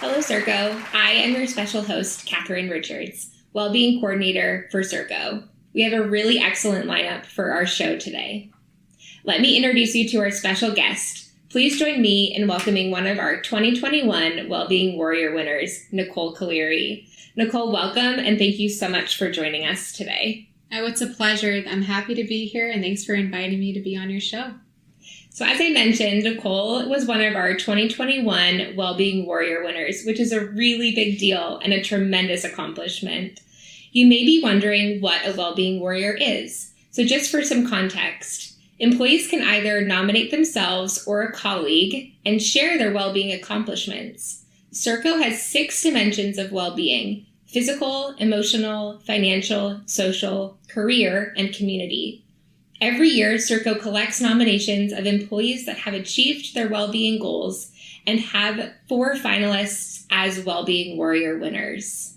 Hello, Serco. I am your special host, Catherine Richards, Wellbeing Coordinator for Serco. We have a really excellent lineup for our show today. Let me introduce you to our special guest. Please join me in welcoming one of our 2021 Wellbeing Warrior winners, Nicole Caleri. Nicole, welcome, and thank you so much for joining us today. Oh, it's a pleasure. I'm happy to be here, and thanks for inviting me to be on your show. So as I mentioned, Nicole was one of our 2021 Wellbeing Warrior winners, which is a really big deal and a tremendous accomplishment. You may be wondering what a Wellbeing Warrior is. So just for some context, employees can either nominate themselves or a colleague and share their well-being accomplishments. Serco has 6 dimensions of well-being: physical, emotional, financial, social, career, and community. Every year, Serco collects nominations of employees that have achieved their well-being goals and have 4 finalists as Wellbeing Warrior winners.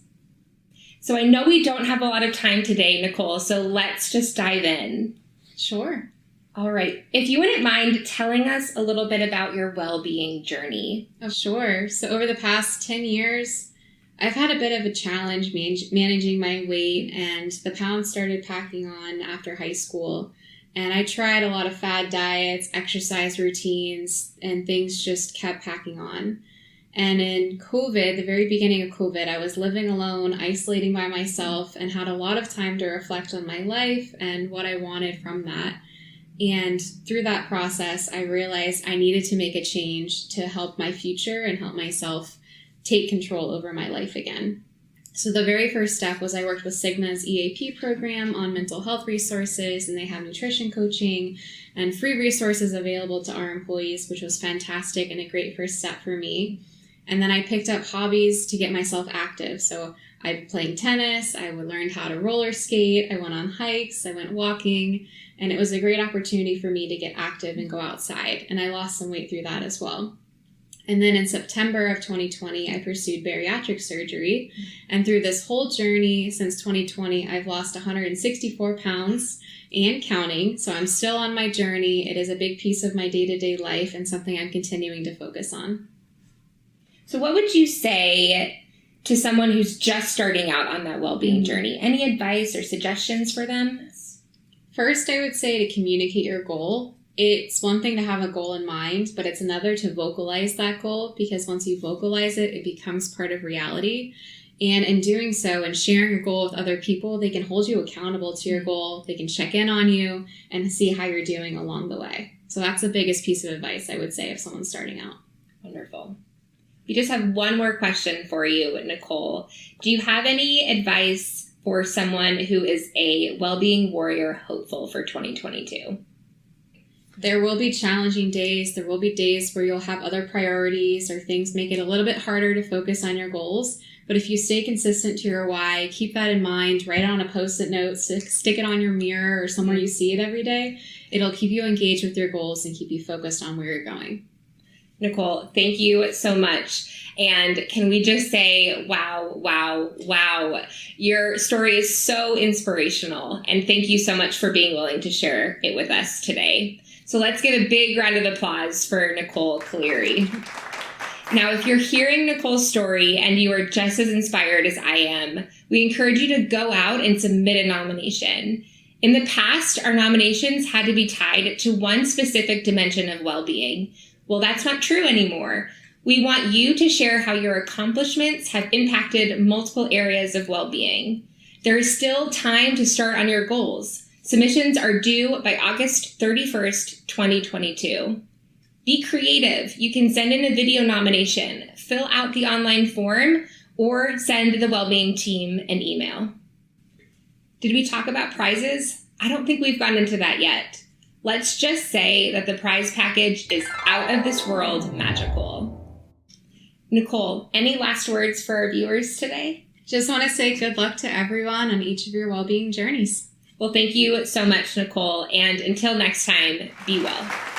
So I know we don't have a lot of time today, Nicole, so let's just dive in. Sure. All right. If you wouldn't mind telling us a little bit about your well-being journey. Oh, sure. So over the past 10 years, I've had a bit of a challenge managing my weight, and the pounds started packing on after high school. And I tried a lot of fad diets, exercise routines, and things just kept packing on. And in COVID, the very beginning of COVID, I was living alone, isolating by myself, and had a lot of time to reflect on my life and what I wanted from that. And through that process, I realized I needed to make a change to help my future and help myself take control over my life again. So the very first step was I worked with Cigna's EAP program on mental health resources, and they have nutrition coaching and free resources available to our employees, which was fantastic and a great first step for me. And then I picked up hobbies to get myself active. So I played tennis, I learned how to roller skate, I went on hikes, I went walking, and it was a great opportunity for me to get active and go outside. And I lost some weight through that as well. And then in September of 2020, I pursued bariatric surgery. And through this whole journey since 2020, I've lost 164 pounds and counting. So I'm still on my journey. It is a big piece of my day-to-day life and something I'm continuing to focus on. So what would you say to someone who's just starting out on that well-being journey? Any advice or suggestions for them? First, I would say to communicate your goal. It's one thing to have a goal in mind, but it's another to vocalize that goal, because once you vocalize it, it becomes part of reality. And in doing so and sharing your goal with other people, they can hold you accountable to your goal. They can check in on you and see how you're doing along the way. So that's the biggest piece of advice I would say if someone's starting out. Wonderful. We just have one more question for you, Nicole. Do you have any advice for someone who is a Wellbeing Warrior hopeful for 2022? There will be challenging days. There will be days where you'll have other priorities or things make it a little bit harder to focus on your goals. But if you stay consistent to your why, keep that in mind, write it on a Post-it note, stick it on your mirror or somewhere you see it every day. It'll keep you engaged with your goals and keep you focused on where you're going. Nicole, thank you so much. And can we just say, wow, wow, wow. Your story is so inspirational. And thank you so much for being willing to share it with us today. So let's give a big round of applause for Nicole Caleri. Now, if you're hearing Nicole's story and you are just as inspired as I am, we encourage you to go out and submit a nomination. In the past, our nominations had to be tied to one specific dimension of well-being. Well, that's not true anymore. We want you to share how your accomplishments have impacted multiple areas of well-being. There is still time to start on your goals. Submissions are due by August 31st, 2022. Be creative. You can send in a video nomination, fill out the online form, or send the Wellbeing team an email. Did we talk about prizes? I don't think we've gone into that yet. Let's just say that the prize package is out of this world magical. Nicole, any last words for our viewers today? Just want to say good luck to everyone on each of your well-being journeys. Well, thank you so much, Nicole. And until next time, be well.